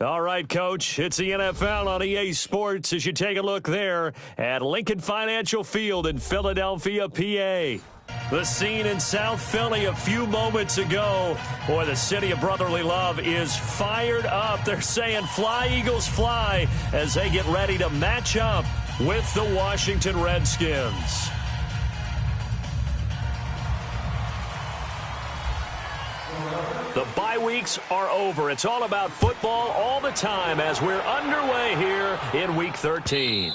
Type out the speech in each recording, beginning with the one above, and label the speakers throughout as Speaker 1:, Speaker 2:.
Speaker 1: All right, Coach, it's the NFL on EA Sports as you take a look there at Lincoln Financial Field in Philadelphia, PA. The scene in South Philly a few moments ago. Boy, the city of brotherly love is fired up. They're saying fly, Eagles, fly as they get ready to match up with the Washington Redskins. The bye weeks are over. It's all about football all the time as we're underway here in Week 13.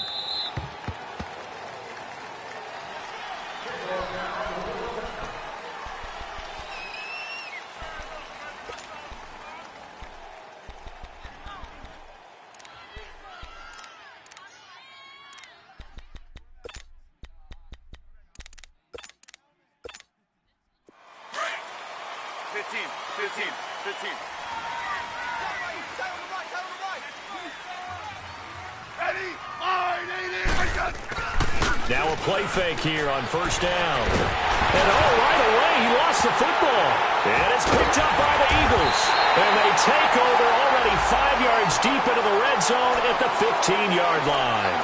Speaker 1: Now a play fake here on first down. And right away, he lost the football. And it's picked up by the Eagles. And they take over already 5 yards deep into the red zone at the 15-yard line.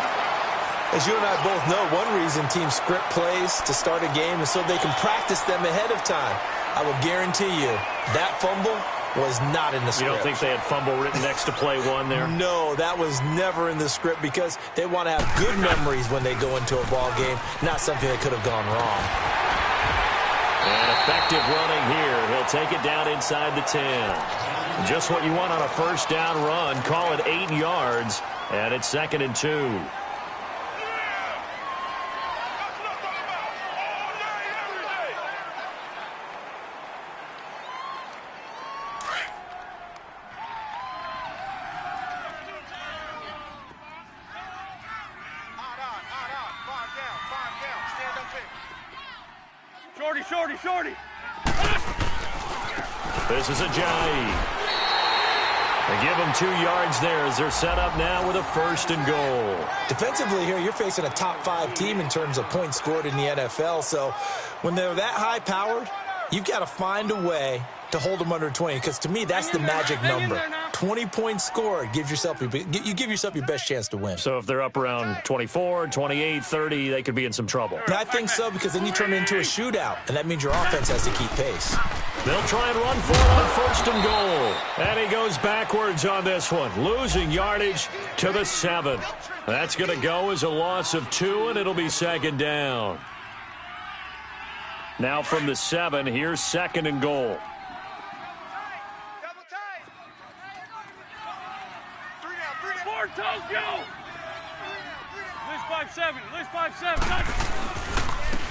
Speaker 2: As you and I both know, one reason teams script plays to start a game is so they can practice them ahead of time. I will guarantee you that fumble was not in the script.
Speaker 1: You don't think they had fumble written next to play one there?
Speaker 2: No, that was never in the script because they want to have good memories when they go into a ball game, not something that could have gone wrong.
Speaker 1: And effective running here. He'll take it down inside the 10. Just what you want on a first down run. Call it 8 yards, and it's 2nd and 2.
Speaker 3: Shorty.
Speaker 1: This is Ajayi. They give him 2 yards there as they're set up now with a 1st and goal.
Speaker 2: Defensively here, you're facing a top 5 team in terms of points scored in the NFL. So when they're that high-powered, you've got to find a way to hold them under 20. Because to me, that's the magic number. 20 points scored, you give yourself your best chance to win.
Speaker 1: So if they're up around 24, 28, 30, they could be in some trouble.
Speaker 2: But I think so because then you turn it into a shootout, and that means your offense has to keep pace.
Speaker 1: They'll try and run for it on 1st and goal. And he goes backwards on this one, losing yardage to the 7. That's going to go as a loss of 2, and it'll be 2nd down. Now from the 7, here's 2nd and goal.
Speaker 3: Toes, go! Lose 5-7.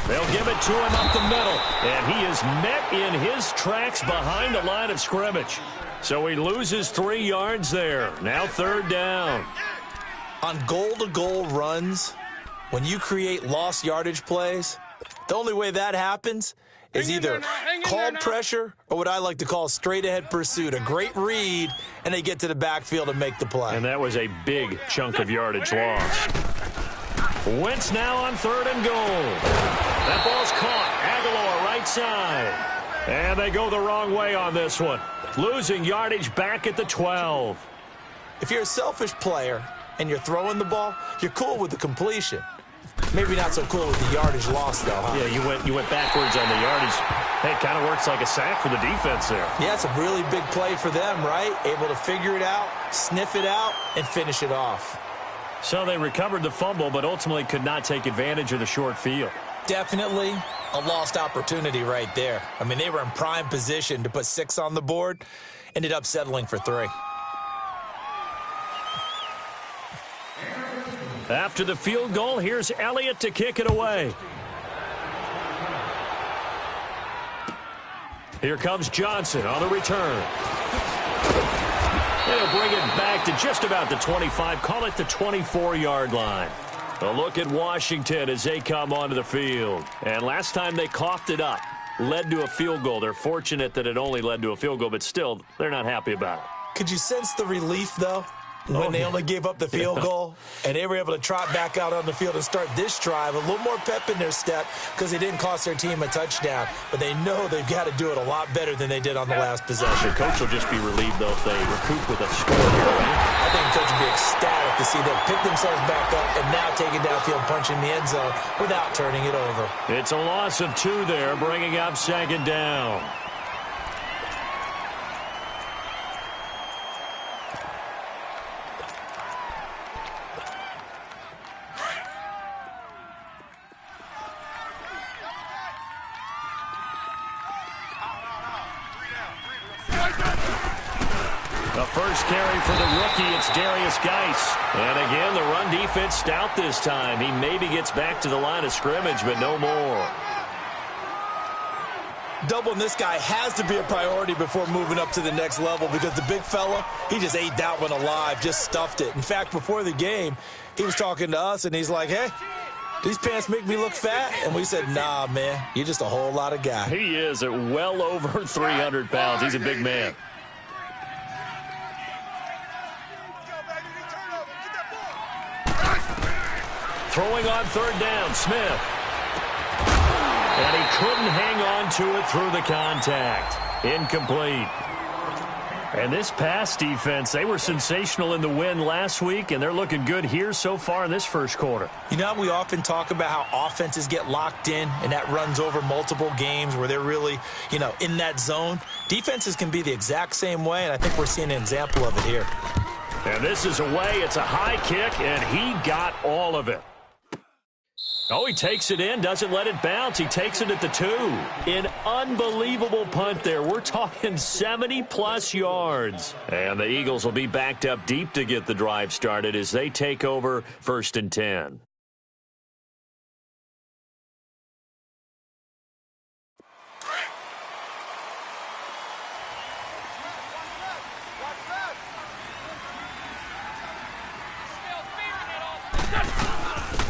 Speaker 1: They'll give it to him up the middle, and he is met in his tracks behind the line of scrimmage. So he loses 3 yards there. Now 3rd down.
Speaker 2: On goal-to-goal runs, when you create lost yardage plays, the only way that happens is either called pressure or what I like to call straight-ahead pursuit. A great read, and they get to the backfield and make the play.
Speaker 1: And that was a big chunk of yardage lost. Wentz now on 3rd and goal. That ball's caught. Aguilar right side. And they go the wrong way on this one. Losing yardage back at the 12.
Speaker 2: If you're a selfish player and you're throwing the ball, you're cool with the completion. Maybe not so cool with the yardage loss, though, huh?
Speaker 1: Yeah, you went backwards on the yardage. Hey, it kind of works like a sack for the defense there.
Speaker 2: Yeah, it's a really big play for them, right? Able to figure it out, sniff it out, and finish it off.
Speaker 1: So they recovered the fumble, but ultimately could not take advantage of the short field.
Speaker 2: Definitely a lost opportunity right there. I mean, they were in prime position to put 6 on the board, ended up settling for 3.
Speaker 1: After the field goal, here's Elliott to kick it away. Here comes Johnson on the return. They'll bring it back to just about the 25, call it the 24-yard line. A look at Washington as they come onto the field. And last time they coughed it up, led to a field goal. They're fortunate that it only led to a field goal, but still, they're not happy about it.
Speaker 2: Could you sense the relief, though? when they only gave up the field goal, and they were able to trot back out on the field and start this drive. A little more pep in their step because they didn't cost their team a touchdown. But they know they've got to do it a lot better than they did on the last possession.
Speaker 1: The coach will just be relieved, though, if they recoup with a score here.
Speaker 2: I think the coach will be ecstatic to see them pick themselves back up and now take it downfield, punch in the end zone without turning it over.
Speaker 1: It's a loss of 2 there, bringing up second down. The first carry for the rookie, it's Darius Geis. And again, the run defense stout this time. He maybe gets back to the line of scrimmage, but no more.
Speaker 2: Doubling this guy has to be a priority before moving up to the next level because the big fella, he just ate that one alive, just stuffed it. In fact, before the game, he was talking to us, and he's like, hey, these pants make me look fat? And we said, nah, man, you're just a whole lot of guy.
Speaker 1: He is at well over 300 pounds. He's a big man. Throwing on third down, Smith. And he couldn't hang on to it through the contact. Incomplete. And this pass defense, they were sensational in the win last week, and they're looking good here so far in this first quarter.
Speaker 2: You know, we often talk about how offenses get locked in, and that runs over multiple games where they're really, in that zone. Defenses can be the exact same way, and I think we're seeing an example of it here.
Speaker 1: And this is away. It's a high kick, and he got all of it. Oh, he takes it in, doesn't let it bounce. He takes it at the 2. An unbelievable punt there. We're talking 70-plus yards. And the Eagles will be backed up deep to get the drive started as they take over 1st and 10.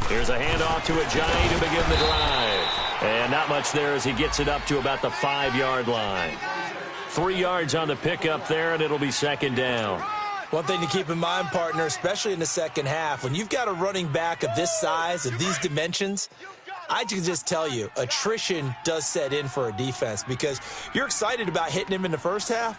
Speaker 1: Here's a handoff to Ajayi to begin the drive. And not much there as he gets it up to about the 5-yard line. 3 yards on the pickup there, and it'll be second down.
Speaker 2: One thing to keep in mind, partner, especially in the second half, when you've got a running back of this size, of these dimensions, I can just tell you, attrition does set in for a defense because you're excited about hitting him in the first half.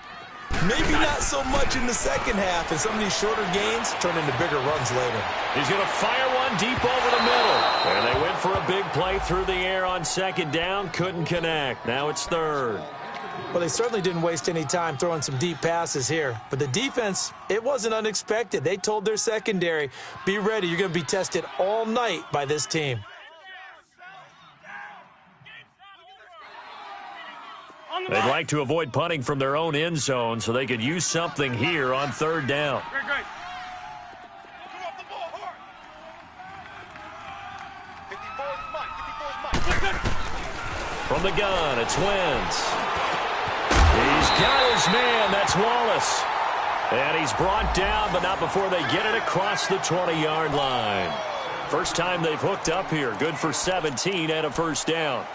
Speaker 2: Maybe not so much in the second half, and some of these shorter gains turn into bigger runs later.
Speaker 1: He's going to fire one deep over the middle. And they went for a big play through the air on second down. Couldn't connect. Now it's third.
Speaker 2: Well, they certainly didn't waste any time throwing some deep passes here. But the defense, it wasn't unexpected. They told their secondary, be ready. You're going to be tested all night by this team.
Speaker 1: They'd like to avoid punting from their own end zone so they could use something here on third down.
Speaker 3: Great.
Speaker 1: From the gun, it's Wentz. He's got his man. That's Wallace. And he's brought down, but not before they get it across the 20-yard line. First time they've hooked up here. Good for 17 and a first down.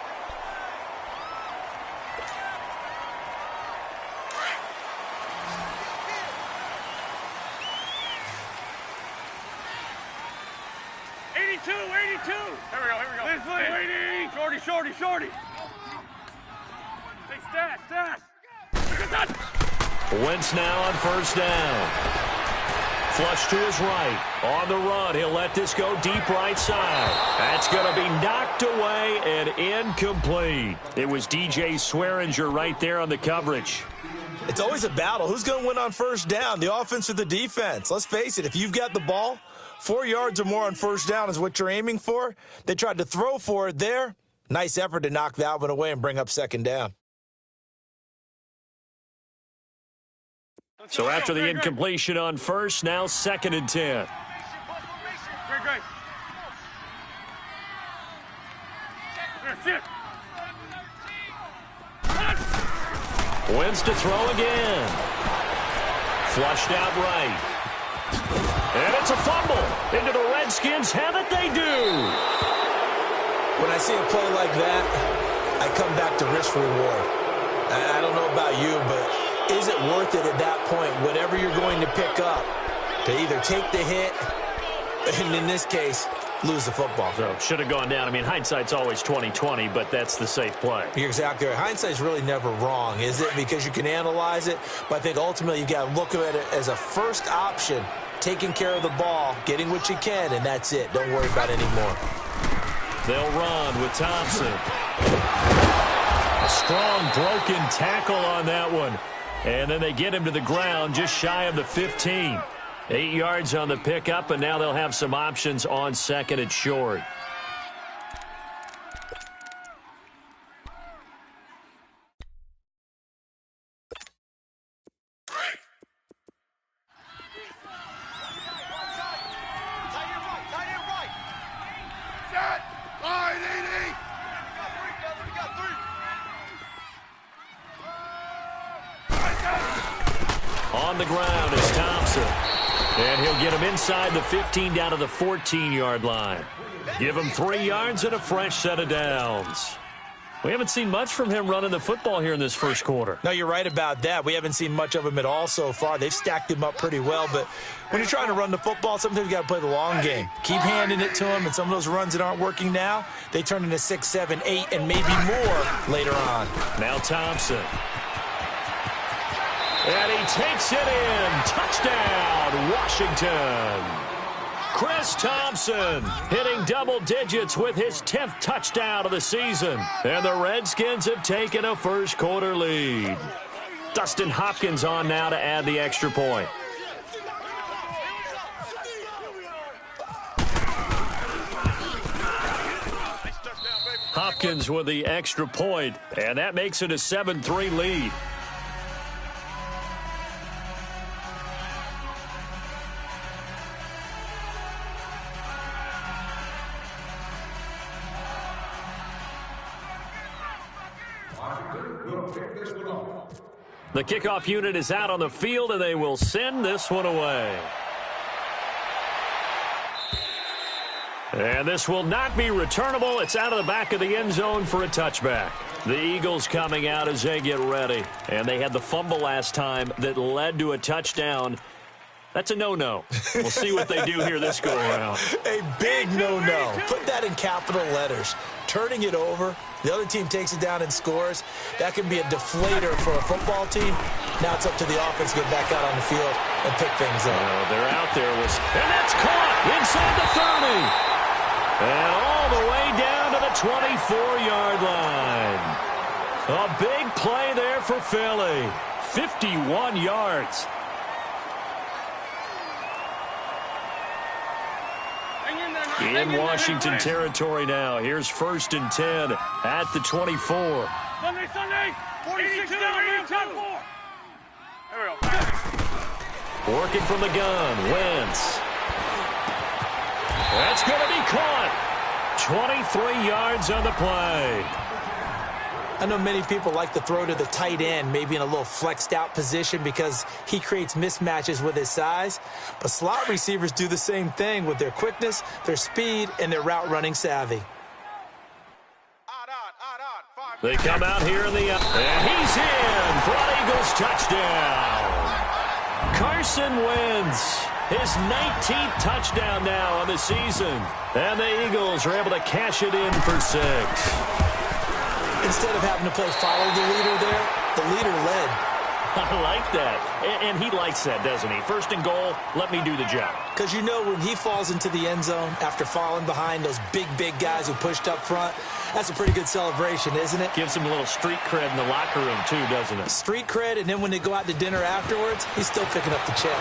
Speaker 3: Shorty. Hey, stat.
Speaker 1: Wentz now on first down. Flush to his right. On the run, he'll let this go deep right side. That's going to be knocked away and incomplete. It was DJ Swearinger right there on the coverage.
Speaker 2: It's always a battle. Who's going to win on first down, the offense or the defense? Let's face it, if you've got the ball, 4 yards or more on first down is what you're aiming for. They tried to throw for it there. Nice effort to knock that one away and bring up second down.
Speaker 1: So after the incompletion on first, now 2nd and 10.
Speaker 3: Great.
Speaker 1: Wentz to throw again. Flushed out right. And it's a fumble. Into the Redskins. Have it they do.
Speaker 2: When I see a play like that, I come back to risk reward. I don't know about you, but is it worth it at that point, whatever you're going to pick up, to either take the hit, and in this case, lose the football.
Speaker 1: So should have gone down. I mean, hindsight's always 20/20, but that's the safe play.
Speaker 2: You're exactly right. Hindsight's really never wrong, is it? Because you can analyze it, but I think ultimately you've got to look at it as a first option, taking care of the ball, getting what you can, and that's it. Don't worry about it anymore.
Speaker 1: They'll run with Thompson. A strong broken tackle on that one. And then they get him to the ground just shy of the 15. 8 yards on the pickup, and now they'll have some options on second and short. On the ground is Thompson. And he'll get him inside the 15 down to the 14-yard line. Give him 3 yards and a fresh set of downs. We haven't seen much from him running the football here in this first quarter.
Speaker 2: No, you're right about that. We haven't seen much of him at all so far. They've stacked him up pretty well, but when you're trying to run the football, sometimes you got to play the long game. Keep handing it to him, and some of those runs that aren't working now, they turn into 6, 7, 8, and maybe more later on.
Speaker 1: Now Thompson. And he takes it in. Touchdown, Washington. Chris Thompson hitting double digits with his 10th touchdown of the season. And the Redskins have taken a first quarter lead. Dustin Hopkins on now to add the extra point. Hopkins with the extra point, and that makes it a 7-3 lead. The kickoff unit is out on the field, and they will send this one away. And this will not be returnable. It's out of the back of the end zone for a touchback. The Eagles coming out as they get ready. And they had the fumble last time that led to a touchdown. That's a no-no. We'll see what they do here this go-around.
Speaker 2: A big no-no. Put that in capital letters. Turning it over, the other team takes it down and scores. That can be a deflator for a football team. Now it's up to the offense to get back out on the field and pick things up.
Speaker 1: They're out there. And that's caught inside the 30. And all the way down to the 24-yard line. A big play there for Philly. 51 yards. In Washington territory now. Here's 1st and 10 at the 24.
Speaker 3: Sunday, 46 down, man, 10-4. There we go.
Speaker 1: Working from the gun, Wentz. That's going to be caught. 23 yards on the play.
Speaker 2: I know many people like to throw to the tight end, maybe in a little flexed out position because he creates mismatches with his size. But slot receivers do the same thing with their quickness, their speed, and their route running savvy.
Speaker 1: They come out here in the and he's in for an Eagles touchdown. Carson Wentz, his 19th touchdown now on the season. And the Eagles are able to cash it in for 6.
Speaker 2: Instead of having to play follow the leader there, the leader led.
Speaker 1: I like that. And he likes that, doesn't he? 1st and goal, let me do the job.
Speaker 2: Because you know when he falls into the end zone after falling behind those big guys who pushed up front, that's a pretty good celebration, isn't it?
Speaker 1: Gives him a little street cred in the locker room, too, doesn't it?
Speaker 2: Street cred, and then when they go out to dinner afterwards, he's still picking up the check.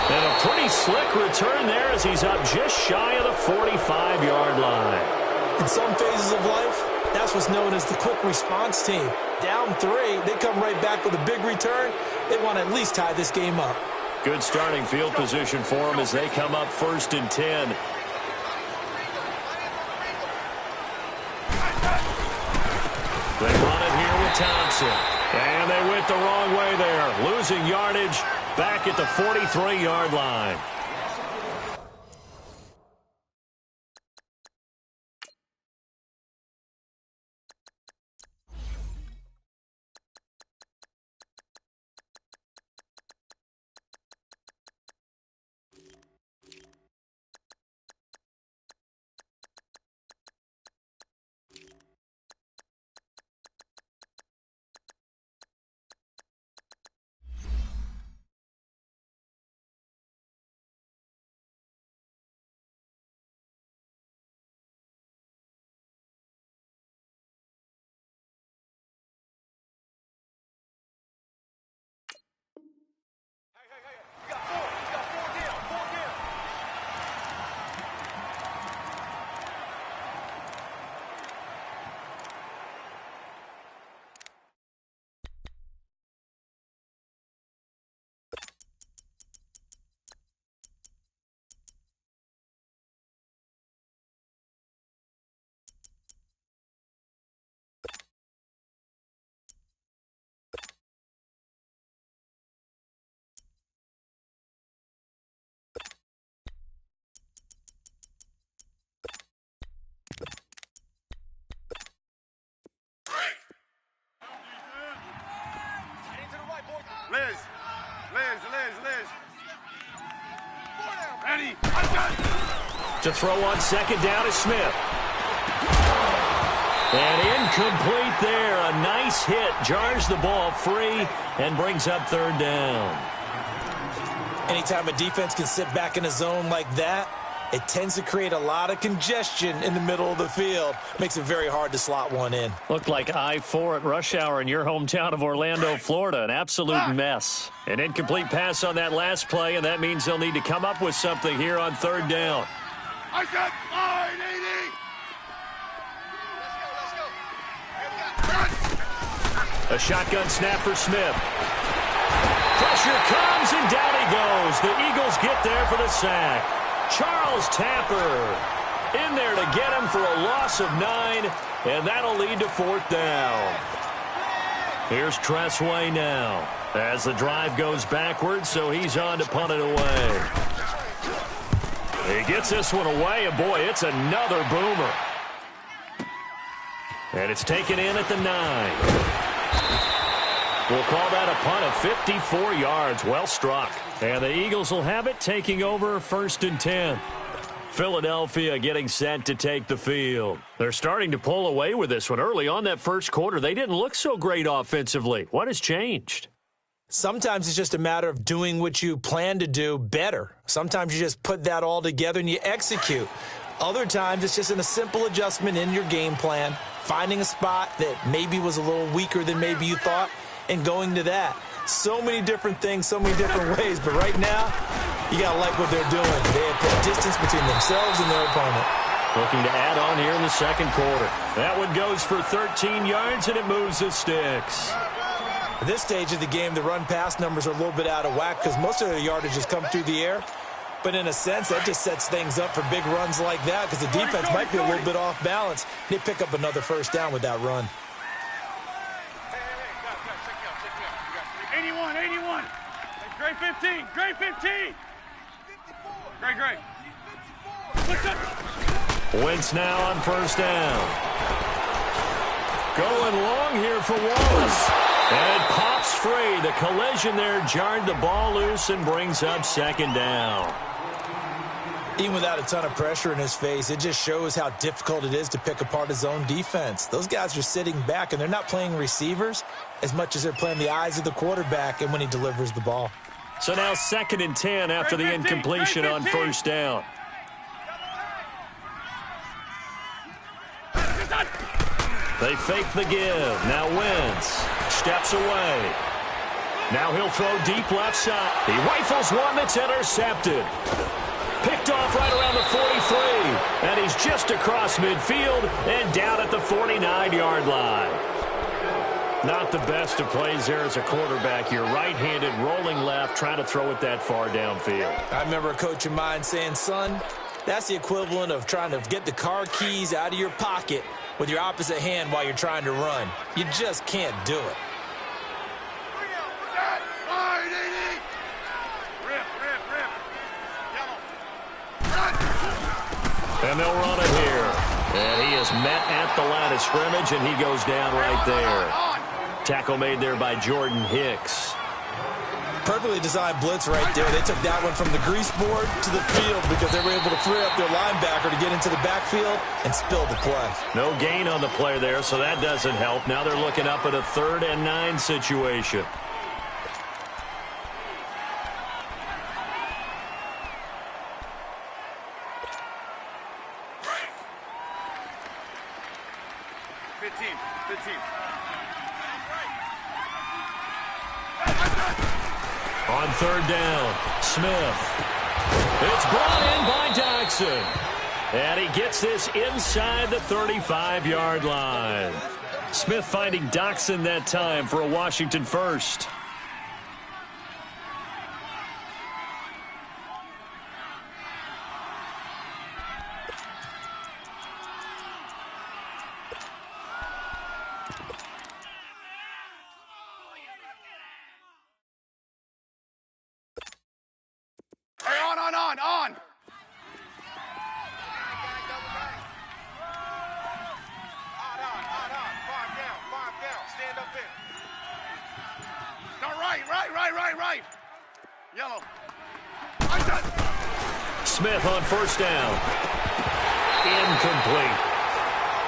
Speaker 1: And a pretty slick return there as he's up just shy of the 45-yard line.
Speaker 2: In some phases of life, that's what's known as the quick response team. Down 3, they come right back with a big return. They want to at least tie this game up.
Speaker 1: Good starting field position for them as they come up 1st and 10. They run it here with Thompson. And they went the wrong way there. Losing yardage back at the 43-yard line. To throw on second down is Smith. And incomplete there. A nice hit. Jars the ball free and brings up third down.
Speaker 2: Anytime a defense can sit back in a zone like that, it tends to create a lot of congestion in the middle of the field. Makes it very hard to slot one in.
Speaker 1: Looked like I-4 at rush hour in your hometown of Orlando, Florida. An absolute mess. An incomplete pass on that last play, and that means they'll need to come up with something here on third down.
Speaker 3: I said 580.
Speaker 1: A shotgun snap for Smith. Pressure comes, and down he goes. The Eagles get there for the sack. Charles Tapper in there to get him for a loss of 9, and that'll lead to fourth down. Here's Tressway now as the drive goes backwards, so he's on to punt it away. He gets this one away, and boy, it's another boomer. And it's taken in at the 9. We'll call that a punt of 54 yards. Well struck. And the Eagles will have it, taking over first and 10. Philadelphia getting set to take the field. They're starting to pull away with this one. Early on that first quarter, they didn't look so great offensively. What has changed?
Speaker 2: Sometimes it's just a matter of doing what you plan to do better. Sometimes you just put that all together and you execute. Other times it's just in a simple adjustment in your game plan, finding a spot that maybe was a little weaker than maybe you thought, and going to that. So many different things, so many different ways, but right now, you got to like what they're doing. They have put distance between themselves and their opponent.
Speaker 1: Looking to add on here in the second quarter. That one goes for 13 yards, and it moves the sticks.
Speaker 2: At this stage of the game, the run-pass numbers are a little bit out of whack because most of their yardage has come through the air. But in a sense, that just sets things up for big runs like that because the defense might be a little bit off balance. They pick up another first down with that run.
Speaker 3: 81. Gray 15. Gray 15. Gray.
Speaker 1: Wentz now on first down. Going long here for Wallace. And it pops free. The collision there jarred the ball loose and brings up second down.
Speaker 2: Even without a ton of pressure in his face, it just shows how difficult it is to pick apart his own defense. Those guys are sitting back, and they're not playing receivers as much as they're playing the eyes of the quarterback and when he delivers the ball.
Speaker 1: So now second and 10 after the incompletion on first down. They fake the give. Now Wentz steps away. Now he'll throw deep left side. He rifles one that's intercepted. Picked off right around the 43. And he's just across midfield and down at the 49-yard line. Not the best of plays there as a quarterback. You're right-handed, rolling left, trying to throw it that far downfield.
Speaker 2: I remember a coach of mine saying, son, that's the equivalent of trying to get the car keys out of your pocket with your opposite hand while you're trying to run. You just can't do it.
Speaker 1: And they'll run it here. And he is met at the line of scrimmage, and he goes down right there. Tackle made there by Jordan Hicks.
Speaker 2: Perfectly designed blitz right there. They took that one from the grease board to the field because they were able to free up their linebacker to get into the backfield and spill the play.
Speaker 1: No gain on the play there, so that doesn't help. Now they're looking up at a 3rd and 9 situation. On 3rd down, Smith. It's brought in by Dodson. And he gets this inside the 35-yard line. Smith finding Dodson that time for a Washington first.
Speaker 3: On. Five down. Stand up there. No, right. Yellow.
Speaker 1: Smith on first down. Incomplete.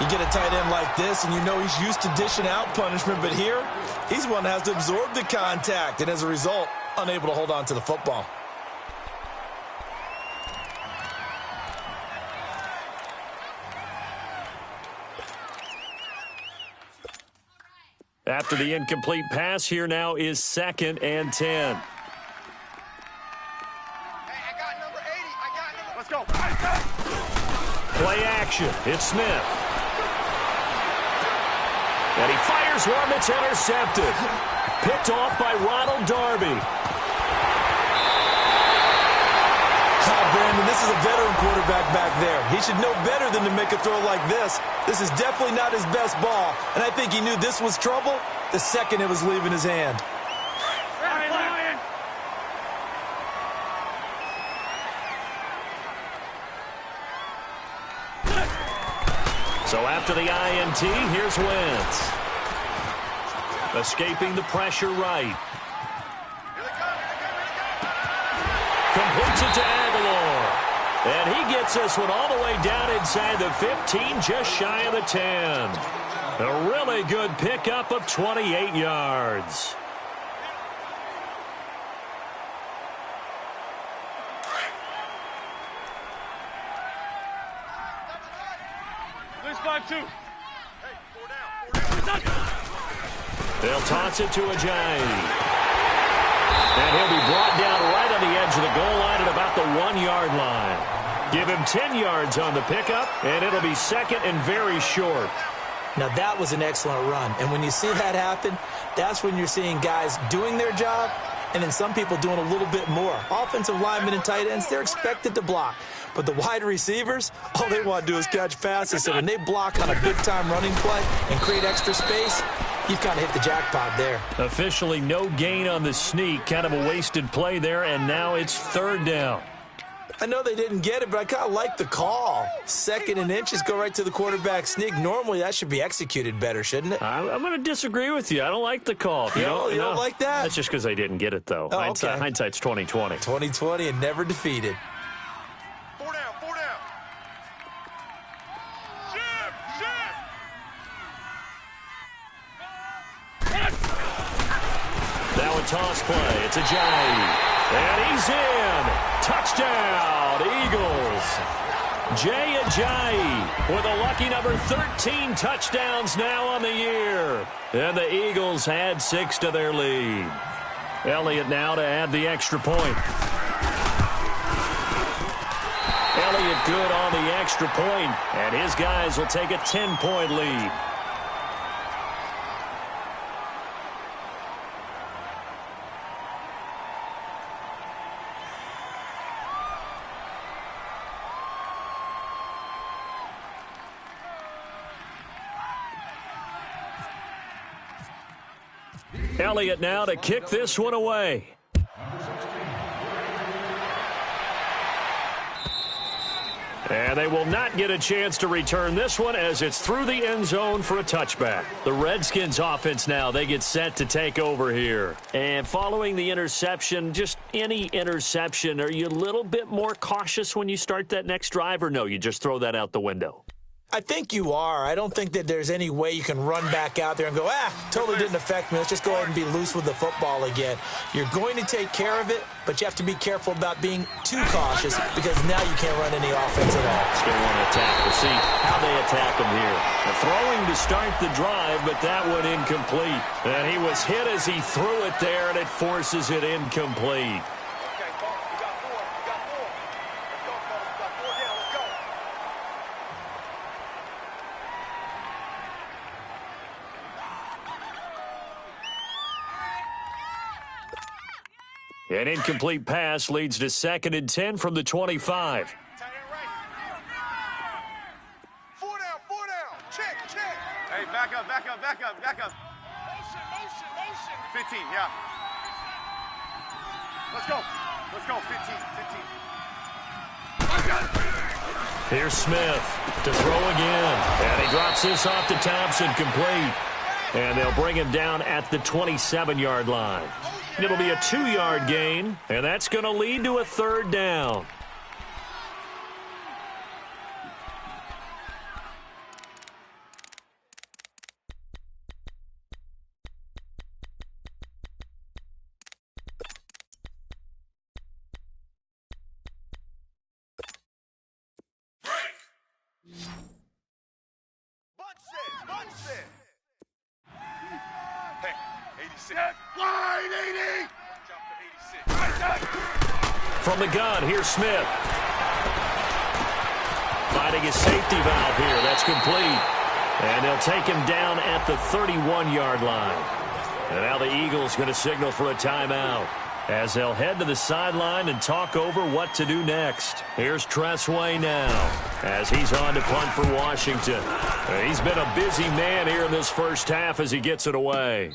Speaker 2: You get a tight end like this, and you know he's used to dishing out punishment, but here, he's one that has to absorb the contact, and as a result, unable to hold on to the football.
Speaker 1: After the incomplete pass, here now is 2nd and 10.
Speaker 3: Hey, I got number 80. I got number... Let's go.
Speaker 1: Play action. It's Smith. And he fires one that's intercepted. Picked off by Ronald Darby.
Speaker 2: Brandon, this is a veteran quarterback back there. He should know better than to make a throw like this. This is definitely not his best ball, and I think he knew this was trouble the second it was leaving his hand.
Speaker 1: So after the INT, here's Wentz. Escaping the pressure right. Completes it to Aguilar. And he gets this one all the way down inside the 15, just shy of the 10. A really good pickup of 28 yards.
Speaker 3: This 5-2.
Speaker 1: They'll toss it to Ajayi. And he'll be brought down right on the edge of the goal line at about the 1-yard line. Give him 10 yards on the pickup, and it'll be 2nd and very short.
Speaker 2: Now, that was an excellent run. And when you see that happen, that's when you're seeing guys doing their job and then some people doing a little bit more. Offensive linemen and tight ends, they're expected to block. But the wide receivers, all they want to do is catch passes. So when they block on a big-time running play and create extra space, you've kind of hit the jackpot there.
Speaker 1: Officially no gain on the sneak. Kind of a wasted play there, and now it's 3rd down.
Speaker 2: I know they didn't get it, but I kind of like the call. 2nd and inches, go right to the quarterback sneak. Normally, that should be executed better, shouldn't it?
Speaker 1: I'm going to disagree with you. I don't like the call.
Speaker 2: You don't like that?
Speaker 1: That's just because they didn't get it, though.
Speaker 2: Oh, okay.
Speaker 1: Hindsight's 20/20.
Speaker 2: 20/20 and never defeated.
Speaker 3: 4 down, 4 down.
Speaker 1: Now a toss play. It's Ajayi. And he's in. Touchdown, Eagles. Jay Ajayi with a lucky number 13 touchdowns now on the year. And the Eagles add 6 to their lead. Elliott now to add the extra point. Elliott good on the extra point, and his guys will take a 10-point lead. Elliott now to kick this one away. And they will not get a chance to return this one as it's through the end zone for a touchback. The Redskins offense now, they get set to take over here. And following the interception, just any interception, are you a little bit more cautious when you start that next drive, or no, you just throw that out the window?
Speaker 2: I think you are. I don't think that there's any way you can run back out there and go, totally didn't affect me. Let's just go ahead and be loose with the football again. You're going to take care of it, but you have to be careful about being too cautious because now you can't run any offense at all.
Speaker 1: It's going to want to attack. We'll see how they attack him here. Throwing to start the drive, but that one incomplete. And he was hit as he threw it there, and it forces it incomplete. An incomplete pass leads to 2nd and 10 from the 25.
Speaker 3: Tight end right. 4 down, 4 down. Check. Hey, back up. Motion. 15, yeah. Let's go. 15.
Speaker 1: Here's Smith to throw again. And he drops this off to Thompson, complete. And they'll bring him down at the 27-yard line. It'll be a 2-yard gain, and that's going to lead to a 3rd down.
Speaker 3: Line 80.
Speaker 1: From the gun, here's Smith. Finding his safety valve here. That's complete. And they'll take him down at the 31-yard line. And now the Eagles going to signal for a timeout as they'll head to the sideline and talk over what to do next. Here's Tressway now as he's on to punt for Washington. He's been a busy man here in this first half as he gets it away.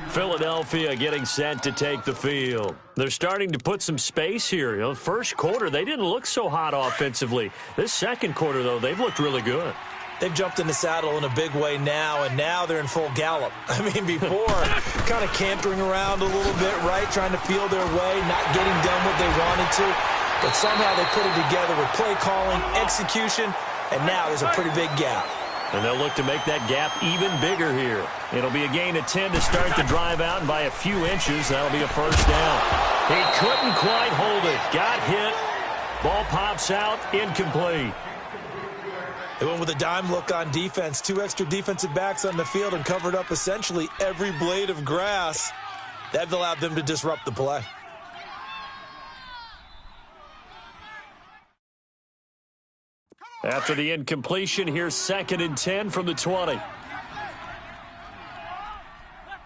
Speaker 1: Philadelphia getting set to take the field. They're starting to put some space here. The first quarter, they didn't look so hot offensively. This second quarter, though, they've looked really good.
Speaker 2: They've jumped in the saddle in a big way now, and now they're in full gallop. I mean, before, kind of cantering around a little bit, right, trying to feel their way, not getting done what they wanted to. But somehow they put it together with play calling, execution, and now there's a pretty big gap.
Speaker 1: And they'll look to make that gap even bigger here. It'll be a gain of 10 to start the drive out, and by a few inches, that'll be a first down. He couldn't quite hold it. Got hit. Ball pops out, incomplete.
Speaker 2: They went with a dime look on defense. 2 extra defensive backs on the field and covered up essentially every blade of grass. That allowed them to disrupt the play.
Speaker 1: After the incompletion, here's 2nd and 10 from the 20.
Speaker 3: You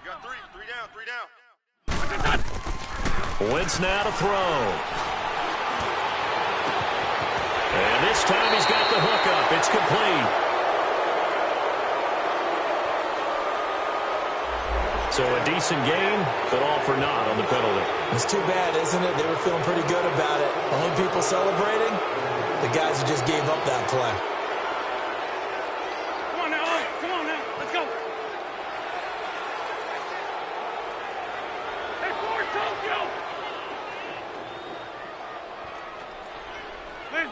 Speaker 3: got three down.
Speaker 1: Wentz now to throw. And this time he's got the hook up. It's complete. So a decent game, but all for naught on the penalty.
Speaker 2: It's too bad, isn't it? They were feeling pretty good about it. Only people celebrating, the guys who just gave up that play.
Speaker 3: Come on now, let's go. Hey, forward, Tokyo. Liz.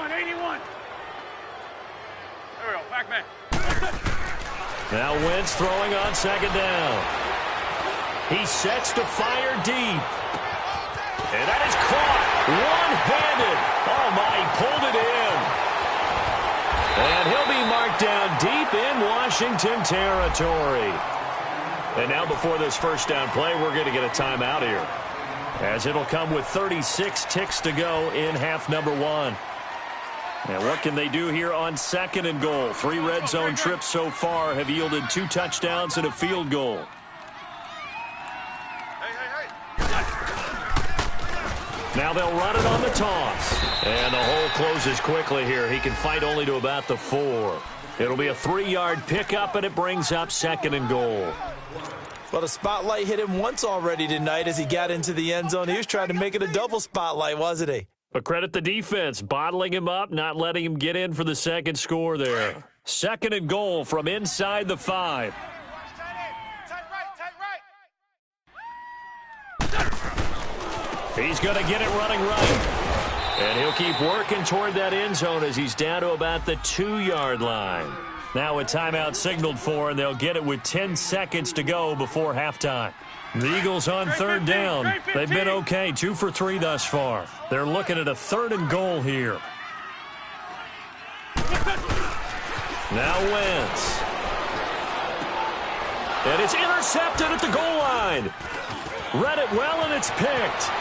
Speaker 3: 81. There we go, back man.
Speaker 1: Now Wentz throwing on 2nd down. He sets to fire deep. And that is caught one-handed. Oh, my, he pulled it in. And he'll be marked down deep in Washington territory. And now before this first down play, we're going to get a timeout here, as it'll come with 36 ticks to go in half number 1. And what can they do here on 2nd and goal? 3 red zone trips so far have yielded 2 touchdowns and a field goal. Now they'll run it on the toss. And the hole closes quickly here. He can fight only to about the 4. It'll be a 3-yard pickup, and it brings up 2nd and goal.
Speaker 2: Well, the spotlight hit him once already tonight as he got into the end zone. He was trying to make it a double spotlight, wasn't he?
Speaker 1: But credit the defense, bottling him up, not letting him get in for the second score there. 2nd and goal from inside the 5. He's going to get it running right. And he'll keep working toward that end zone as he's down to about the 2-yard line. Now a timeout signaled for, and they'll get it with 10 seconds to go before halftime. The Eagles on 3rd down. They've been okay, 2 for 3 thus far. They're looking at a 3rd and goal here. Now Wentz. And it's intercepted at the goal line. Read it well, and it's picked.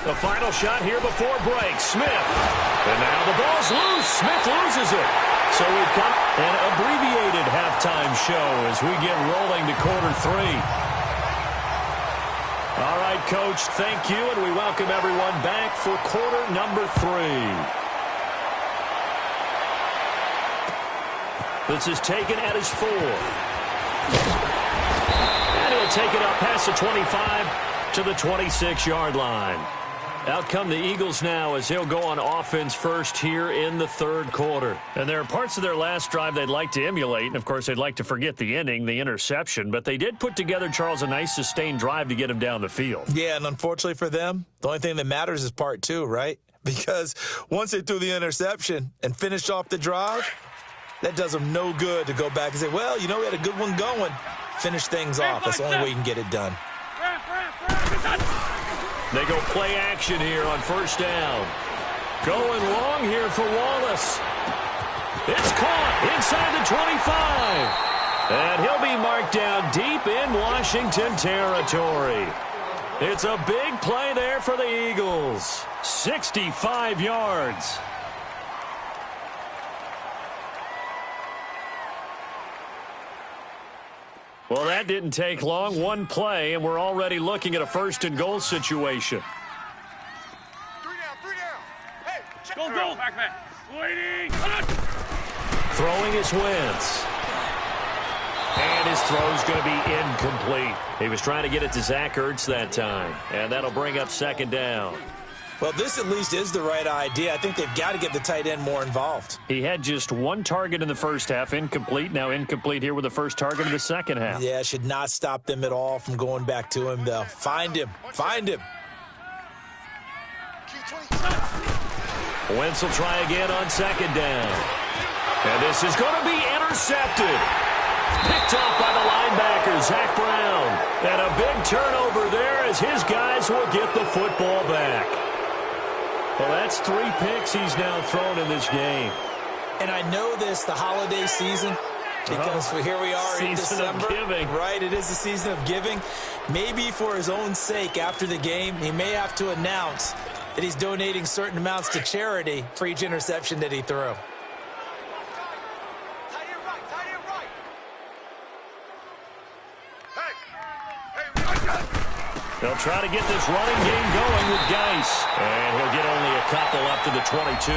Speaker 1: The final shot here before break. Smith. And now the ball's loose. Smith loses it. So we've got an abbreviated halftime show as we get rolling to quarter 3. All right, Coach, thank you, and we welcome everyone back for quarter number 3. This is taken at his 4. And he'll take it up past the 25 to the 26-yard line. Out come the Eagles now as they'll go on offense first here in the third quarter. And there are parts of their last drive they'd like to emulate. And, of course, they'd like to forget the inning, the interception. But they did put together, Charles, a nice sustained drive to get him down the field.
Speaker 2: Yeah, and unfortunately for them, the only thing that matters is part two, right? Because once they threw the interception and finished off the drive, that does them no good to go back and say, well, you know, we had a good one going. Finish things off. That's the only way you can get it done.
Speaker 1: They go play action here on first down. Going long here for Wallace. It's caught inside the 25. And he'll be marked down deep in Washington territory. It's a big play there for the Eagles. 65 yards. Well, that didn't take long. One play, and we're already looking at a first-and-goal situation.
Speaker 3: Three down. Hey, check
Speaker 4: Go. Back. Waiting.
Speaker 1: Throwing is Wentz. And his throw's going to be incomplete. He was trying to get it to Zach Ertz that time, and that'll bring up second down.
Speaker 2: Well, this at least is the right idea. I think they've got to get the tight end more involved.
Speaker 1: He had just one target in the first half, incomplete. Now incomplete here with the first target in the second half.
Speaker 2: Yeah, should not stop them at all from going back to him, though. Find him.
Speaker 1: Wentz will try again on second down. And this is going to be intercepted. Picked off by the linebacker, Zach Brown. And a big turnover there as his guys will get the football back. Well, that's 3 picks he's now thrown in this game.
Speaker 2: And I know this, the holiday season, because here we are in December.
Speaker 1: Season of giving.
Speaker 2: Right, it is the season of giving. Maybe for his own sake after the game, he may have to announce that he's donating certain amounts to charity for each interception that he threw.
Speaker 1: They'll try to get this running game going with Geis. And he'll get only a couple up to the 22.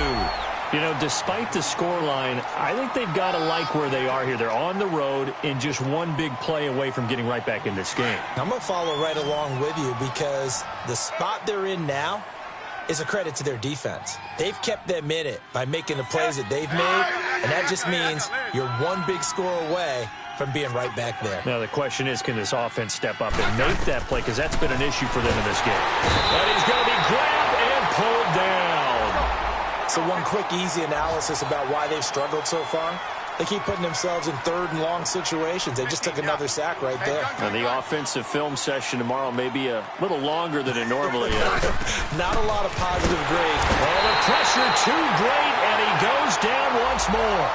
Speaker 1: You know, despite the scoreline, I think they've got to like where they are here. They're on the road and just one big play away from getting right back in this game.
Speaker 2: I'm going to follow right along with you because the spot they're in now is a credit to their defense. They've kept them in it by making the plays that they've made, and that just means you're one big score away from being right back there.
Speaker 1: Now, the question is, can this offense step up and make that play? Because that's been an issue for them in this game. But he's going to be grabbed and pulled down.
Speaker 2: So one quick, easy analysis about why they've struggled so far. They keep putting themselves in third and long situations. They just took another sack right there.
Speaker 1: And the offensive film session tomorrow may be a little longer than it normally is.
Speaker 2: Not a lot of positive grades.
Speaker 1: Oh, the pressure too great, and he goes down once more.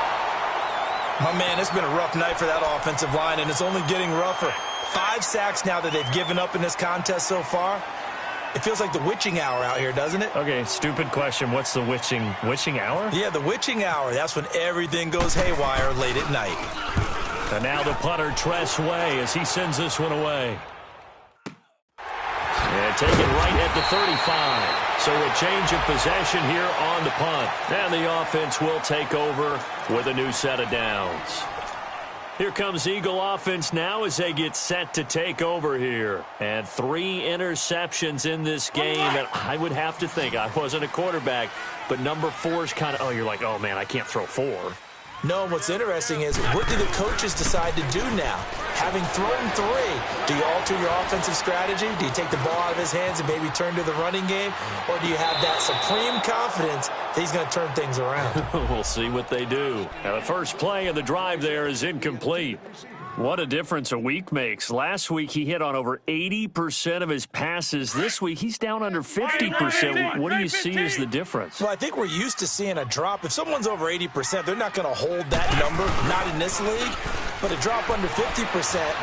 Speaker 2: My man, it's been a rough night for that offensive line, and it's only getting rougher. 5 sacks now that they've given up in this contest so far. It feels like the witching hour out here, doesn't it?
Speaker 1: Okay, stupid question. What's the witching hour?
Speaker 2: Yeah, the witching hour. That's when everything goes haywire late at night.
Speaker 1: And now the punter, Tress Way, as he sends this one away. And taken right at the 35. So a change of possession here on the punt. And the offense will take over with a new set of downs. Here comes Eagle offense now as they get set to take over here. And 3 interceptions in this game. And I would have to think, I wasn't a quarterback, but number 4 is kind of, you're like, oh, man, I can't throw 4.
Speaker 2: No, what's interesting is what do the coaches decide to do now? Having thrown 3, do you alter your offensive strategy? Do you take the ball out of his hands and maybe turn to the running game? Or do you have that supreme confidence that he's going to turn things around?
Speaker 1: We'll see what they do. Now, the first play of the drive there is incomplete. What a difference a week makes. Last week, he hit on over 80% of his passes. This week, he's down under 50%. What do you see as the difference?
Speaker 2: Well, I think we're used to seeing a drop. If someone's over 80%, they're not going to hold that number, not in this league. But a drop under 50%,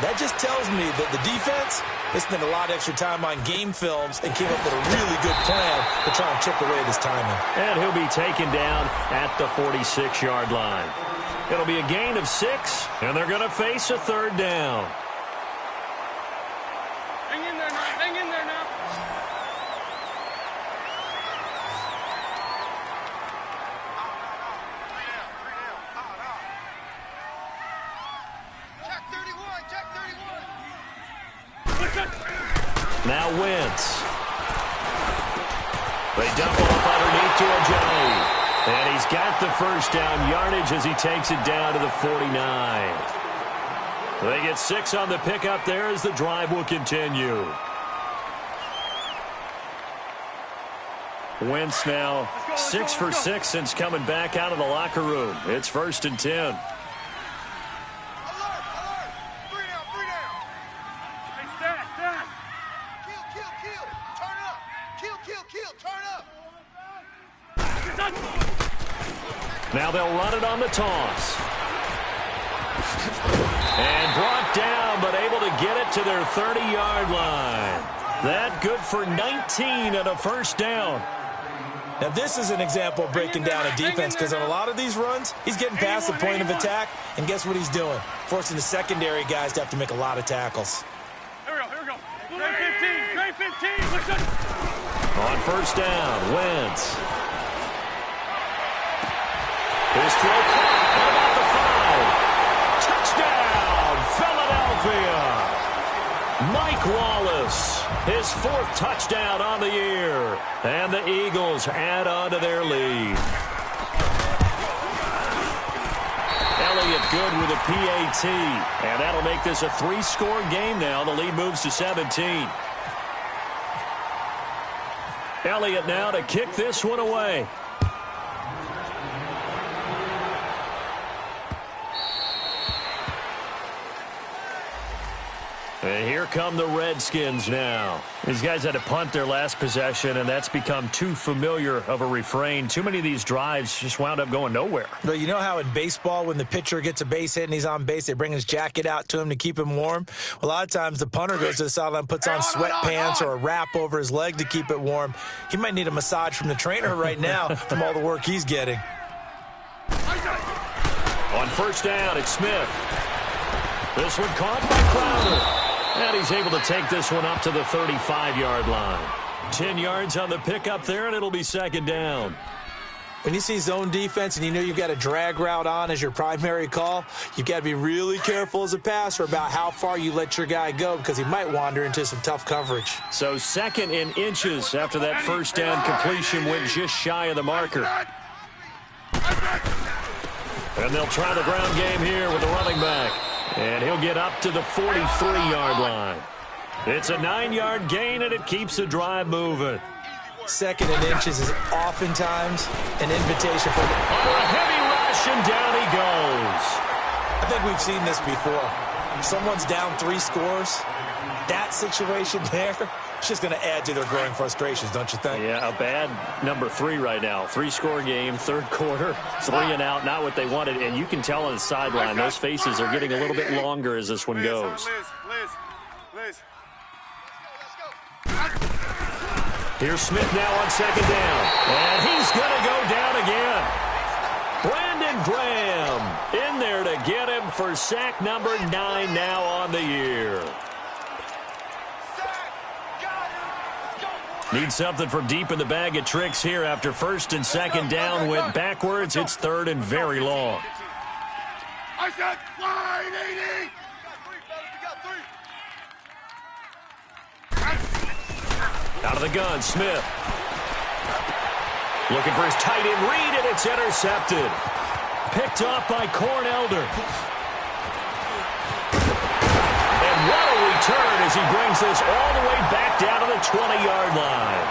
Speaker 2: that just tells me that the defense, they spent a lot of extra time on game films and came up with a really good plan to try and chip away this timing.
Speaker 1: And he'll be taken down at the 46-yard line. It'll be a gain of 6, and they're going to face a third down.
Speaker 4: Hang in there now. Hang in there now.
Speaker 3: Check 31.
Speaker 1: Now Wentz. They dump off underneath to Ajayi. And he's got the first down yardage as he takes it down to the 49. They get 6 on the pickup there as the drive will continue. Wentz now 6 for 6 since coming back out of the locker room. It's 1st and 10.
Speaker 3: Alert, alert. 3 down, 3 down.
Speaker 4: Hey, stand.
Speaker 3: Kill. Turn up. Kill. Turn up.
Speaker 1: Now they'll run it on the toss. And brought down, but able to get it to their 30-yard line. That good for 19 and a first down.
Speaker 2: Now, this is an example of breaking down a defense because on a lot of these runs, he's getting past the point of attack, and guess what he's doing? Forcing the secondary guys to have to make a lot of tackles.
Speaker 4: Here we go. Trey 15. Looks good.
Speaker 1: On first down, Wentz. His throw caught. How about the 5? Touchdown, Philadelphia. Mike Wallace, his 4th touchdown on the year. And the Eagles add on to their lead. Elliott good with a PAT. And that'll make this a 3-score game now. The lead moves to 17. Elliott now to kick this one away. And here come the Redskins now. These guys had to punt their last possession, and that's become too familiar of a refrain. Too many of these drives just wound up going nowhere.
Speaker 2: But you know how in baseball, when the pitcher gets a base hit and he's on base, they bring his jacket out to him to keep him warm? A lot of times the punter goes to the sideline, puts on sweatpants or a wrap over his leg to keep it warm. He might need a massage from the trainer right now from all the work he's getting.
Speaker 1: On first down, it's Smith. This one caught by Crowder. And he's able to take this one up to the 35-yard line. 10 yards on the pickup there, and it'll be 2nd down.
Speaker 2: When you see zone defense and you know you've got a drag route on as your primary call, you've got to be really careful as a passer about how far you let your guy go because he might wander into some tough coverage.
Speaker 1: So 2nd in inches after that first down completion went just shy of the marker. And they'll try the ground game here with the running back. And he'll get up to the 43-yard line. It's a 9-yard gain, and it keeps the drive moving.
Speaker 2: 2nd and inches is oftentimes an invitation for...
Speaker 1: Under a heavy rush, and down he goes.
Speaker 2: I think we've seen this before. Someone's down 3 scores. That situation there, it's just going to add to their growing frustrations, don't you think?
Speaker 1: Yeah, a bad number 3 right now. 3-score game, 3rd quarter, 3 and out, not what they wanted. And you can tell on the sideline, those faces are getting a little bit longer as this one goes.
Speaker 3: Liz.
Speaker 1: Here's Smith now on 2nd down. And he's going to go down again. Brandon Graham in there to get him for sack number 9 now on the year. Need something from deep in the bag of tricks here after 1st and 2nd down went backwards. It's 3rd and very long.
Speaker 3: I said line 80.
Speaker 1: Out of the gun, Smith. Looking for his tight end read, and it's intercepted. Picked off by Cornelder. And what a return as he brings this all the way back down to the 20-yard line.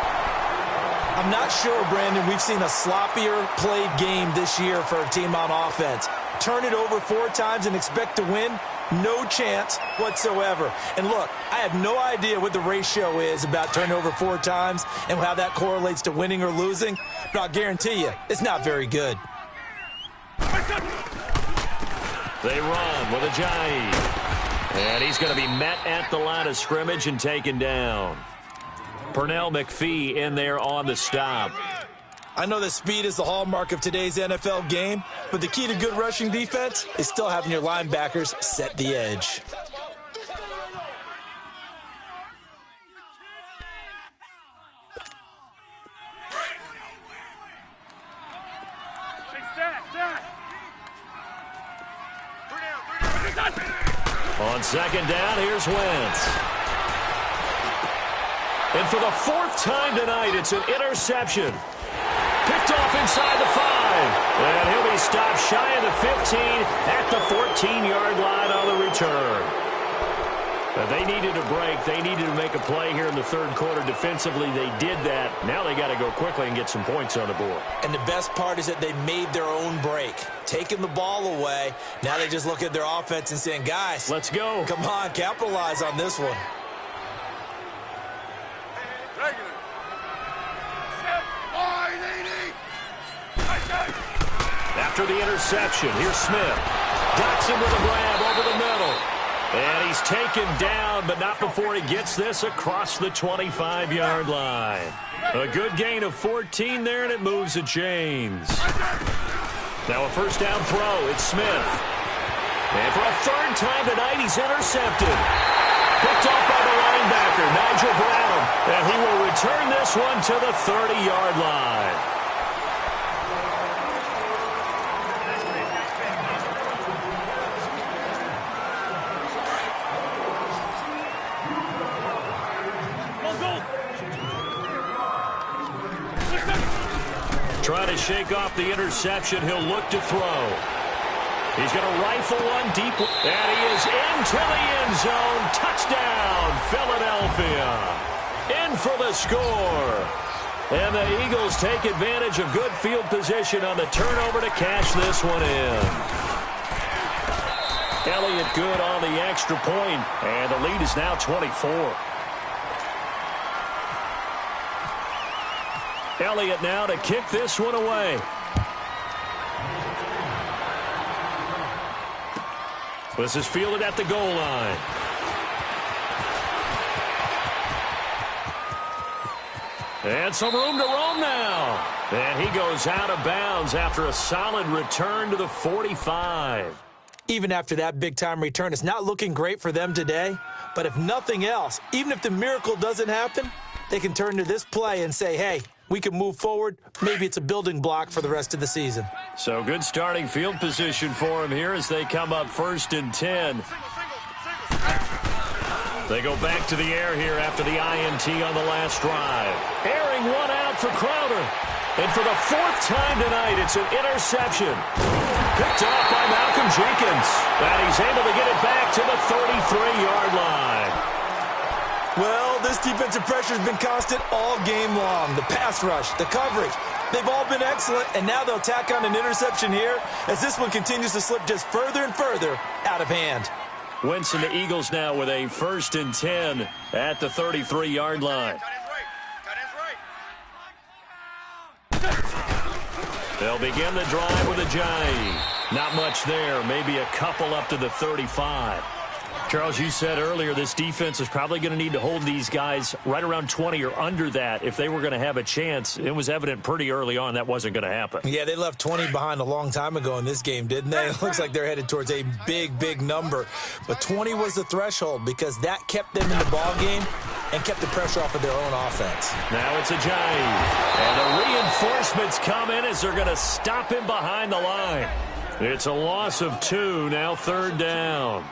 Speaker 2: I'm not sure, Brandon, we've seen a sloppier played game this year for a team on offense. Turn it over 4 times and expect to win? No chance whatsoever. And look, I have no idea what the ratio is about turning over 4 times and how that correlates to winning or losing, but I'll guarantee you, it's not very good.
Speaker 1: They run with Ajayi. And he's going to be met at the line of scrimmage and taken down. Pernell McPhee in there on the stop.
Speaker 2: I know that speed is the hallmark of today's NFL game, but the key to good rushing defense is still having your linebackers set the edge.
Speaker 1: On 2nd down, here's Wentz. And for the fourth time tonight, it's an interception. Picked off inside the 5. And he'll be stopped shy of the 15 at the 14-yard line on the return. They needed a break. They needed to make a play here in the third quarter. Defensively, they did that. Now they got to go quickly and get some points on the board.
Speaker 2: And the best part is that they made their own break. Taking the ball away. Now they just look at their offense and saying, guys,
Speaker 1: let's go.
Speaker 2: Come on, capitalize on this one.
Speaker 1: After the interception, here's Smith. Dotson with a grab over the middle. And he's taken down, but not before he gets this across the 25-yard line. A good gain of 14 there, and it moves the chains. Now a first down throw. It's Smith. And for a third time tonight, he's intercepted. Picked off by the linebacker, Nigel Brown. And he will return this one to the 30-yard line. Trying to shake off the interception. He'll look to throw. He's going to rifle one deep. And he is into the end zone. Touchdown, Philadelphia. In for the score. And the Eagles take advantage of good field position on the turnover to cash this one in. Elliott good on the extra point. And the lead is now 24. Elliott now to kick this one away. This is fielded at the goal line. And some room to roam now. And he goes out of bounds after a solid return to the 45.
Speaker 2: Even after that big-time return, it's not looking great for them today. But if nothing else, even if the miracle doesn't happen, they can turn to this play and say, hey, we can move forward. Maybe it's a building block for the rest of the season.
Speaker 1: So good starting field position for him here as they come up 1st and 10. They go back to the air here after the INT on the last drive. Airing one out for Crowder. And for the fourth time tonight, it's an interception. Picked off by Malcolm Jenkins. And he's able to get it back to the 33-yard line.
Speaker 2: Well, this defensive pressure has been constant all game long. The pass rush, the coverage, they've all been excellent, and now they'll tack on an interception here as this one continues to slip just further and further out of hand.
Speaker 1: Wentz and the Eagles now with a 1st and 10 at the 33-yard line. They'll begin the drive with a Ajayi. Not much there, maybe a couple up to the 35. Charles, you said earlier this defense is probably going to need to hold these guys right around 20 or under that if they were going to have a chance. It was evident pretty early on that wasn't going to happen.
Speaker 2: Yeah, they left 20 behind a long time ago in this game, didn't they? It looks like they're headed towards a big, big number. But 20 was the threshold because that kept them in the ball game and kept the pressure off of their own offense.
Speaker 1: Now it's Ajayi. And the reinforcements come in as they're going to stop him behind the line. It's a loss of 2, now 3rd down.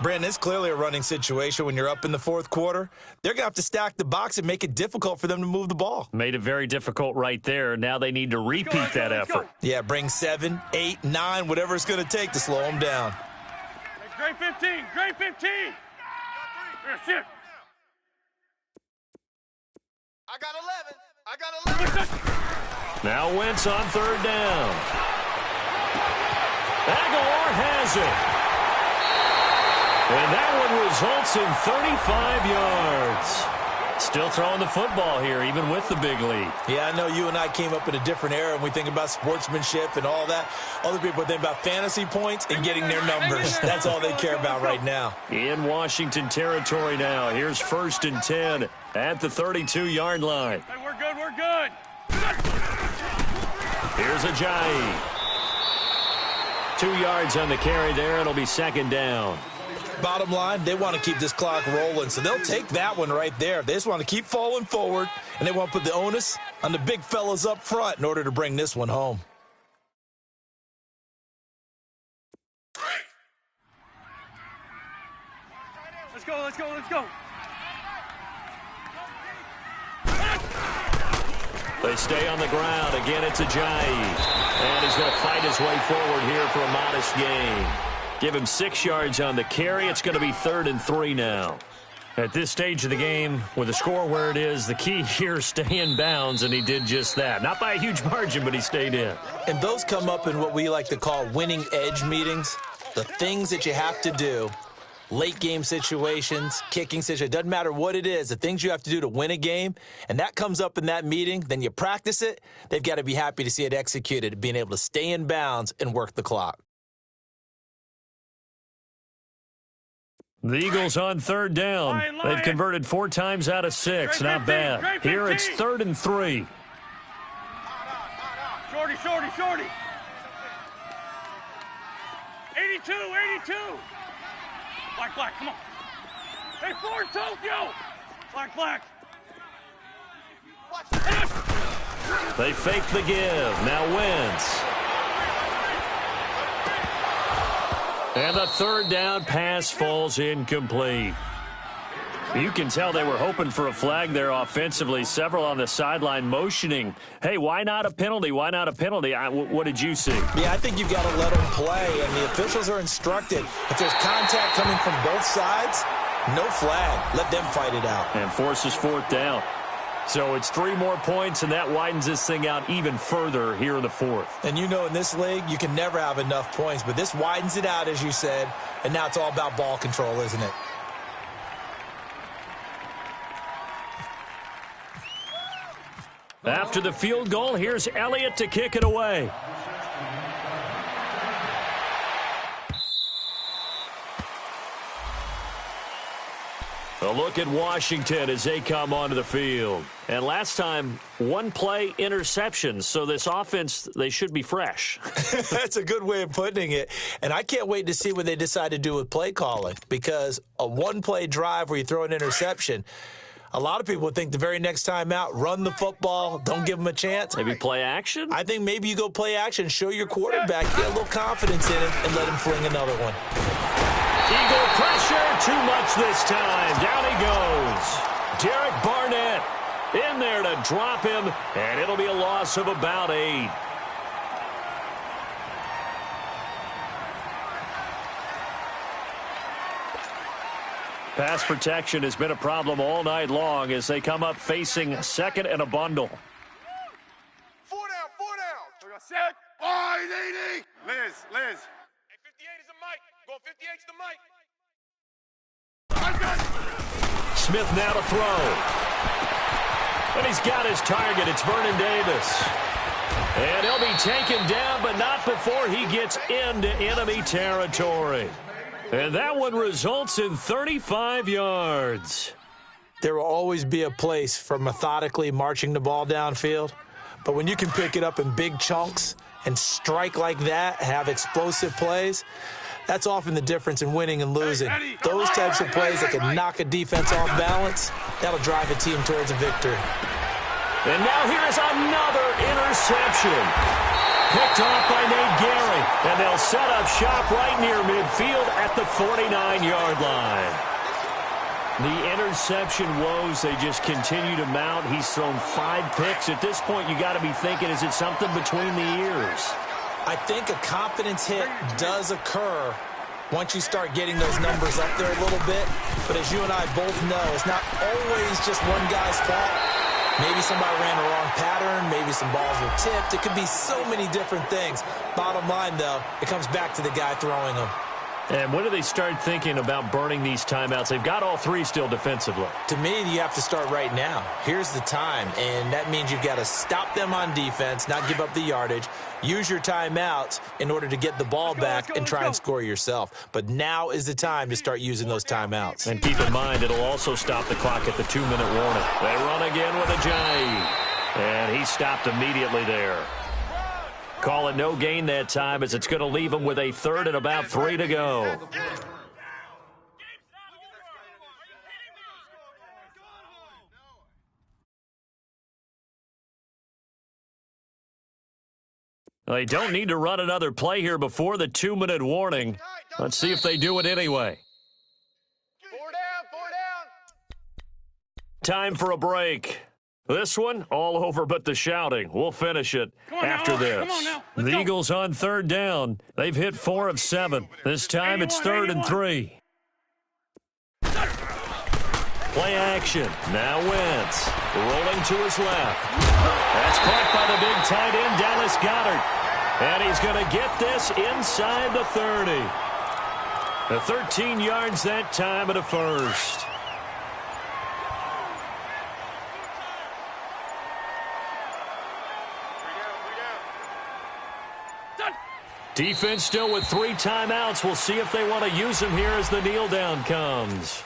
Speaker 2: Brandon, it's clearly a running situation when you're up in the fourth quarter. They're going to have to stack the box and make it difficult for them to move the ball.
Speaker 1: Made it very difficult right there. Now they need to repeat that effort.
Speaker 2: Yeah, bring 7, 8, 9, whatever it's going to take to slow them down.
Speaker 4: Grade 15, grade 15. Shit.
Speaker 3: I got 11.
Speaker 1: Now Wentz on 3rd down. Aguilar has it. And that one results in 35 yards. Still throwing the football here, even with the big lead.
Speaker 2: Yeah, I know you and I came up in a different era, and we think about sportsmanship and all that. Other people think about fantasy points and getting their numbers. That's all they care about right now.
Speaker 1: In Washington territory now. Here's 1st and 10 at the 32-yard line.
Speaker 4: Hey, we're good, we're good.
Speaker 1: Here's Ajayi. 2 yards on the carry there. It'll be 2nd down.
Speaker 2: Bottom line, they want to keep this clock rolling, so they'll take that one right there. They just want to keep falling forward, and they want to put the onus on the big fellas up front in order to bring this one home.
Speaker 4: Let's go, let's go, let's go.
Speaker 1: They stay on the ground. Again, it's Ajayi. And he's going to fight his way forward here for a modest gain. Give him 6 yards on the carry. It's going to be 3rd and 3 now. At this stage of the game, with the score where it is, the key here, stay in bounds, and he did just that. Not by a huge margin, but he stayed in.
Speaker 2: And those come up in what we like to call winning edge meetings. The things that you have to do, late game situations, kicking situations, doesn't matter what it is, the things you have to do to win a game, and that comes up in that meeting, then you practice it, they've got to be happy to see it executed, being able to stay in bounds and work the clock.
Speaker 1: The Eagles on 3rd down. They've converted 4 times out of 6. Not bad. Here it's 3rd and 3.
Speaker 4: Shorty. 82. Black, come on. Hey, forward, Tokyo. Black.
Speaker 1: They fake the give. Now Wentz. And the 3rd down pass falls incomplete. You can tell they were hoping for a flag there offensively. Several on the sideline motioning. Hey, why not a penalty? Why not a penalty? What did you see?
Speaker 2: Yeah, I think you've got to let them play, and the officials are instructed. If there's contact coming from both sides, no flag. Let them fight it out.
Speaker 1: And forces 4th down. So it's 3 more points, and that widens this thing out even further here in the 4th.
Speaker 2: And you know, in this league, you can never have enough points, but this widens it out, as you said, and now it's all about ball control, isn't it?
Speaker 1: After the field goal, here's Elliott to kick it away. A look at Washington as they come onto the field. And last time, 1 play interception. So this offense, they should be fresh.
Speaker 2: That's a good way of putting it. And I can't wait to see what they decide to do with play calling, because a 1-play drive where you throw an interception, a lot of people would think the very next time out, run the football, don't give them a chance.
Speaker 1: Maybe play action?
Speaker 2: I think maybe you go play action, show your quarterback, get a little confidence in it, and let him fling another one.
Speaker 1: Eagle pressure, too much this time. Down he goes. Derek Barnett in there to drop him, and it'll be a loss of about 8. Pass protection has been a problem all night long as they come up facing 2nd and a bundle.
Speaker 3: 4 down. We got set. Wide 80. Liz. Hey, 58 is the mic. Go 58's the mic.
Speaker 1: Smith now to throw. And he's got his target. It's Vernon Davis. And he'll be taken down, but not before he gets into enemy territory. And that one results in 35 yards.
Speaker 2: There will always be a place for methodically marching the ball downfield. But when you can pick it up in big chunks and strike like that, have explosive plays, that's often the difference in winning and losing. Those types of plays that can knock a defense off balance, that'll drive a team towards a victory.
Speaker 1: And now here is another interception. Picked off by Nate Gary. And they'll set up shop right near midfield at the 49-yard line. The interception woes, they just continue to mount. He's thrown 5 picks. At this point, you got to be thinking, is it something between the ears?
Speaker 2: I think a confidence hit does occur once you start getting those numbers up there a little bit. But as you and I both know, it's not always just one guy's fault. Maybe somebody ran the wrong pattern. Maybe some balls were tipped. It could be so many different things. Bottom line, though, it comes back to the guy throwing them.
Speaker 1: And when do they start thinking about burning these timeouts? They've got all 3 still defensively.
Speaker 2: To me, you have to start right now. Here's the time, and that means you've got to stop them on defense, not give up the yardage, use your timeouts in order to get the ball back and try and score yourself. But now is the time to start using those timeouts.
Speaker 1: And keep in mind, it'll also stop the clock at the 2-minute warning. They run again with Ajayi, and he stopped immediately there. Call it no gain that time as it's going to leave him with a 3rd and about 3 to go. They don't need to run another play here before the 2-minute warning. Let's see if they do it anyway.
Speaker 3: 4 down.
Speaker 1: Time for a break. This one, all over but the shouting. We'll finish it after this.
Speaker 4: Come on now.
Speaker 1: The Eagles on third down. They've hit 4 of 7. This time it's 3rd and 3. Play action. Now Wentz rolling to his left. That's caught by the big tight end, Dallas Goedert. And he's going to get this inside the 30. The 13 yards that time and a first. Defense still with 3 timeouts. We'll see if they want to use them here as the kneel down comes.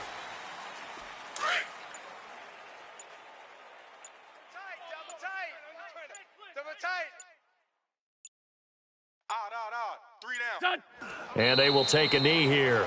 Speaker 3: Out. 3 down.
Speaker 1: And they will take a knee here.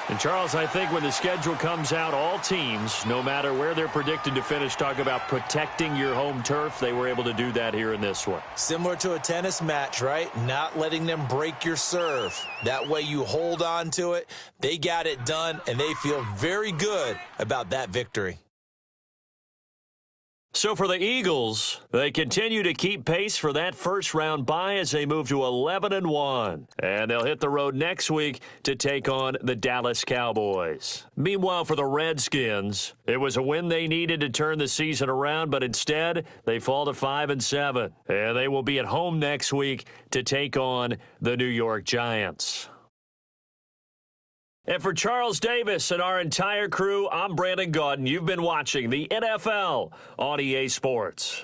Speaker 1: And, Charles, I think when the schedule comes out, all teams, no matter where they're predicted to finish, talk about protecting your home turf. They were able to do that here in this one.
Speaker 2: Similar to a tennis match, right? Not letting them break your serve. That way you hold on to it. They got it done, and they feel very good about that victory.
Speaker 1: So for the Eagles, they continue to keep pace for that first-round bye as they move to 11-1. And they'll hit the road next week to take on the Dallas Cowboys. Meanwhile, for the Redskins, it was a win they needed to turn the season around, but instead they fall to 5-7. And they will be at home next week to take on the New York Giants. And for Charles Davis and our entire crew, I'm Brandon Gaudin. You've been watching the NFL on EA Sports.